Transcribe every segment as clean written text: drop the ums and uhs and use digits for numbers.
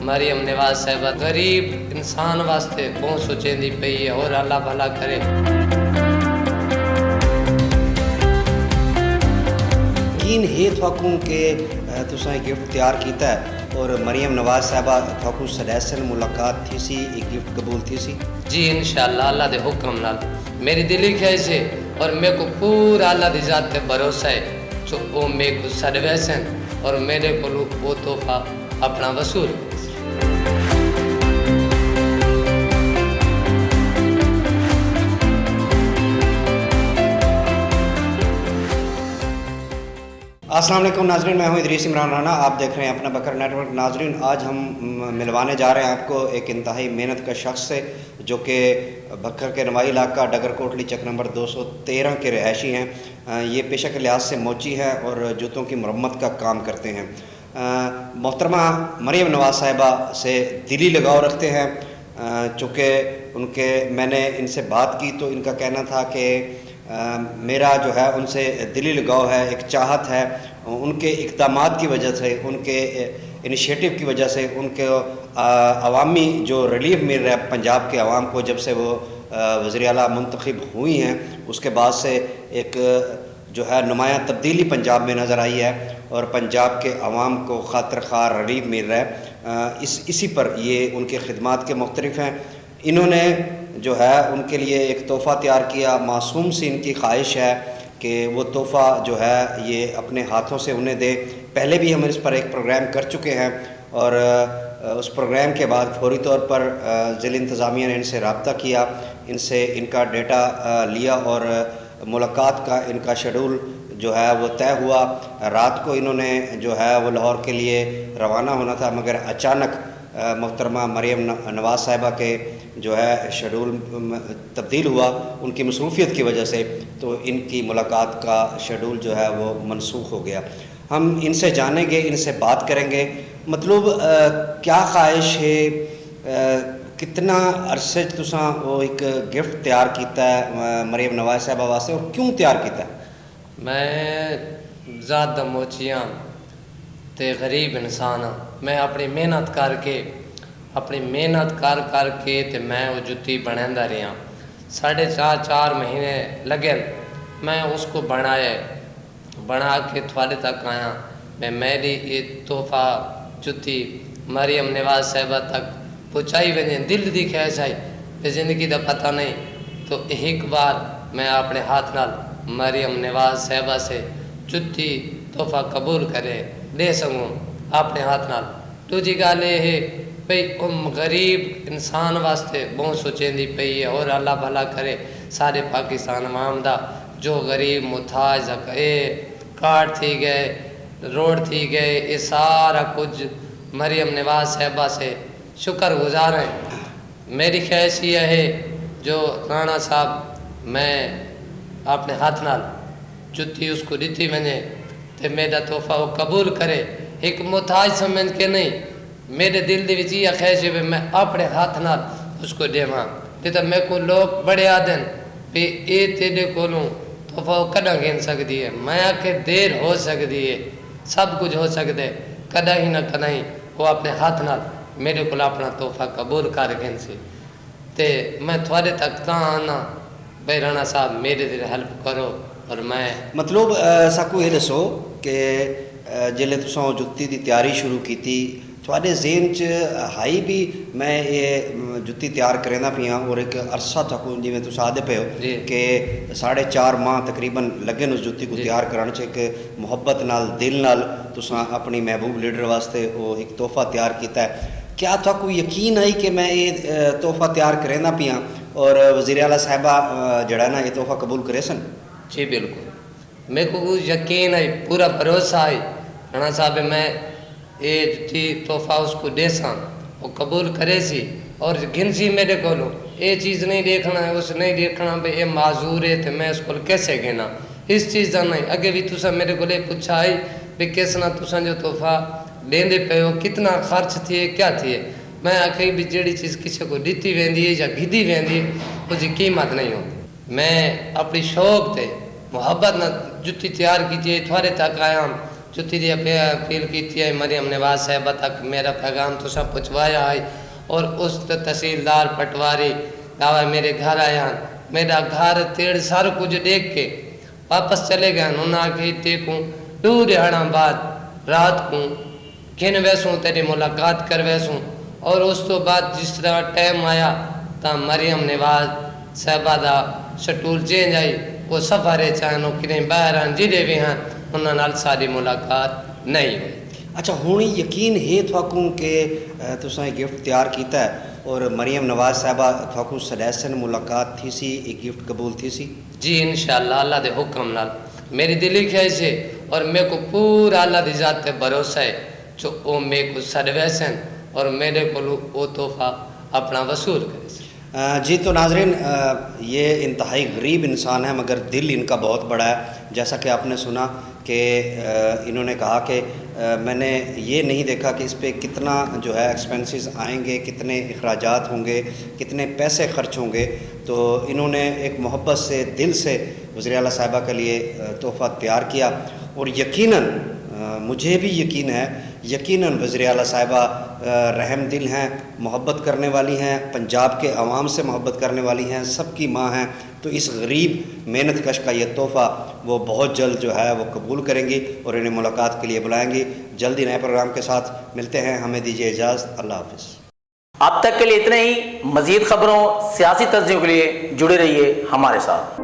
मरियम नवाज साहिबा गरीब इंसान वास्ते बहुत सोचेंदी पई है और अल्लाह भला करे। यकीन है थोकूं के तुसां गिफ्ट तैयार कीता है और मरियम नवाज साहिबा थोकूं सदैसन मुलाकात थी सी, एक गिफ्ट कबूल थी सी? जी इंशाअल्लाह अल्लाह दे हुक्म नाल मेरी दिली ख्वाहिश है और मेरे को पूरा अल्लाह दी जात पे भरोसा है जो वो मेरे को सदवैसन और मेरे को वो तोहफा अपना वसूल। अस्सलाम वालेकुम नाजरीन, मैं हूं इदरीस इमरान राना, आप देख रहे हैं अपना बकर नेटवर्क। नाजरीन, आज हम मिलवाने जा रहे हैं आपको एक इंतहाई मेहनत का शख्स से जो कि बकर के नवाई इलाका डगर कोटली चक नंबर 213 के रहायशी हैं। ये पेशा के लिहाज से मोची है और जूतों की मरम्मत का काम करते हैं। मोहतरमा मरियम नवाज साहिबा से दिली लगाव रखते हैं। चूँकि मैंने इनसे बात की तो इनका कहना था कि मेरा जो है उनसे दिली लगाव है, एक चाहत है। उनके इक़दामात की वजह से, उनके इनिशिएटिव की वजह से, उनके अवामी जो रिलीफ मिल रहा है पंजाब के अवाम को जब से वो वज़ीर आला मुंतखब हुई हैं, उसके बाद से एक जो है नुमायाँ तब्दीली पंजाब में नज़र आई है और पंजाब के अवाम को खातिर ख़्वाह रिलीफ मिल रहा है। इसी पर ये उनके ख़िदमात के मुख्तलिफ हैं। इन्होंने जो है उनके लिए एक तोहफ़ा तैयार किया। मासूम सी इनकी ख्वाहिश है कि वो तोहफ़ा जो है ये अपने हाथों से उन्हें दे। पहले भी हम इस पर एक प्रोग्राम कर चुके हैं और उस प्रोग्राम के बाद फौरी तौर पर ज़िला इंतज़ामिया ने इनसे रब्ता किया, इनसे इनका डेटा लिया और मुलाकात का इनका शेड्यूल जो है वो तय हुआ। रात को इन्होंने जो है वो लाहौर के लिए रवाना होना था, मगर अचानक मोहतरमा मरियम नवाज साहिबा के जो है शेड्यूल तब्दील हुआ उनकी मसरूफ़ियत की वजह से, तो इनकी मुलाकात का शेड्यूल जो है वो मनसूख हो गया। हम इनसे जानेंगे, इनसे बात करेंगे, मतलब क्या ख्वाहिश है, कितना अरसे तुसां वो एक गिफ्ट तैयार किया है मरियम नवाज साहिबा वास्ते और क्यों तैयार किया? मैं ज़्यादा मोचियाँ ते गरीब इंसान हाँ। मैं अपनी मेहनत करके ते मैं वो जुत्ती बनांदा रहा। 4.5 महीने लगे मैं उसको बना के थोड़े तक आया। मैं मेरी ये तोहफ़ा जुत्ती मरियम नवाज साहिबा तक पहुँचाई वजे। दिल दी ख्वाहिश आई ज़िंदगी का पता नहीं, तो एक बार मैं अपने हाथ नाल मरियम नवाज साहिबा से जुत्ती तोहफ़ा कबूल करे दे सकूँ अपने हाथ नाल। दूजी गल ये है भाई गरीब इंसान वास्ते बहुत सोचेंदी पई है और अल्लाह भला करे सारे पाकिस्तान अवाम दा। जो गरीब मुथाज कार्ड थी गए, रोड थी गए, ये सारा कुछ मरियम नवाज साहिबा से शुक्रगुजार हैं। मेरी ख्वाहिश ये है जो राणा साहब मैं अपने हाथ नाल जुत्ती उसको दी वजे तो मेरा तोहफ़ा वो कबूल करे, एक मुथाज समझ के नहीं। मेरे दिल दे विच ये ख्वाहिश है मैं अपने हाथ नाल उसको देवां। तो मेरे को लोग बड़े आदन भी ये तेरे कोलों तोहफ़ा वो कदा गिन सकती है। मैं आखे देर हो सकती है, सब कुछ हो सकता है, कदा ही ना कदा ही वो अपने हाथ नाल मेरे को अपना तोहफ़ा कबूल कर गिन सी। ते मैं थोड़े तक आना भाई राणा साहब मेरे दिल हेल्प करो। और मैं मतलब साकू ये दसो कि जिले तुसां जुत्ती की तैयारी शुरू की थोड़े ज़हन च हाई भी मैं ये जुत्ती तैयार करेंदा पिया और एक अरसा तक जिमें तुस आदे पे हो कि 4.5 माह तकरीबन लगे उस जुत्ती को तैयार कराने एक मुहब्बत नाल दिल नाल तुसां अपनी महबूब लीडर वास्ते वो एक तोहफ़ा तैयार किया है। क्या थाकू यकीन आई कि मैं ये तोहफ़ा तैयार करेंदा पिया और वज़ीर आला साहिबा जड़ा ना ये तोहफ़ा कबूल करे सन? जी बिल्कुल, मेरे को यकीन है, पूरा भरोसा है राणा साहब मैं ये जुत्ती तोहफ़ा उसको दे सा वो कबूल करे सी और गिन सी मेरे को ये चीज़ नहीं देखना है, उस नहीं देखना भाई ये माजूर है तो मैं उसको कैसे गिना, इस चीज़ का नहीं। अगे भी तुसा मेरे को पूछा है भी किस ना तुसा जो तोहफ़ा देंदे पे हो कितना खर्च थिए क्या थिए, मैं आखी भी जी चीज़ किसी को दी वेंदी है या गिदी वेंदी है उसकी कीमत नहीं होती। میں اپنی شوق تے محبت نہ جتی تیار کیجیے تھوڑے تک آیا جتی دی اپیل کی ہے مریم نواز صاحبہ تک میرا پیغام تو سب پہنچوایا ہے اور اس تحصیلدار پٹواری دعوی میرے گھر آیا میرا گھر تیڑ سارا کچھ دیکھ کے واپس چلے گئے انہوں نے کہ دیکھوں دور ہڑاں بعد رات کو گھن ویسوں تیری ملاقات کر ویسوں اور اس تو بعد جس طرح ٹائم آیا تا مریم نواز صاحبہ دا شٹول چینج آئی وہ سفارے چاہنو کنہیں باہران جڑے بھی ہیں انہوں نے ساری ملاقات نہیں ہوئی. اچھا ہونی یقین ہے تھوکوں کہ تساں یہ گفٹ تیار کیتا ہے اور مریم نواز صاحبہ تھوکوں سلیسن ملاقات تھی سی ایک گفٹ قبول تھی سی؟ جی انشاءاللہ اللہ دے حکم نال میری دلی خواہش ہے اور میرے کو پورا اللہ دی ذات پہ بھروسہ ہے جو وہ میرے کو سرویسن اور میرے کو وہ تحفہ اپنا وصول کرے. جی تو ناظرین یہ انتہائی غریب انسان ہے مگر دل ان کا بہت بڑا ہے. جیسا کہ آپ نے سنا کہ انہوں نے کہا کہ میں نے یہ نہیں دیکھا کہ اس پہ کتنا جو ہے ایکسپینسز آئیں گے, کتنے اخراجات ہوں گے, کتنے پیسے خرچ ہوں گے. تو انہوں نے ایک محبت سے دل سے وزیر اعلیٰ صاحبہ کے لیے تحفہ تیار کیا اور یقیناً مجھے بھی یقین ہے یقیناً وزیر اعلیٰ صاحبہ رحم دل ہیں, محبت کرنے والی ہیں, پنجاب کے عوام سے محبت کرنے والی ہیں, سب کی ماں ہیں. تو اس غریب محنت کش کا یہ تحفہ وہ بہت جلد جو ہے وہ قبول کریں گی اور انہیں ملاقات کے لیے بلائیں گی. جلدی نئے پروگرام کے ساتھ ملتے ہیں. ہمیں دیجیے اجازت. اللہ حافظ. اب تک کے لیے اتنے ہی. مزید خبروں سیاسی تجزیوں کے لیے جڑے رہیے ہمارے ساتھ.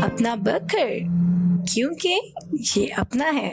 اپنا بکر کیونکہ یہ اپنا ہے.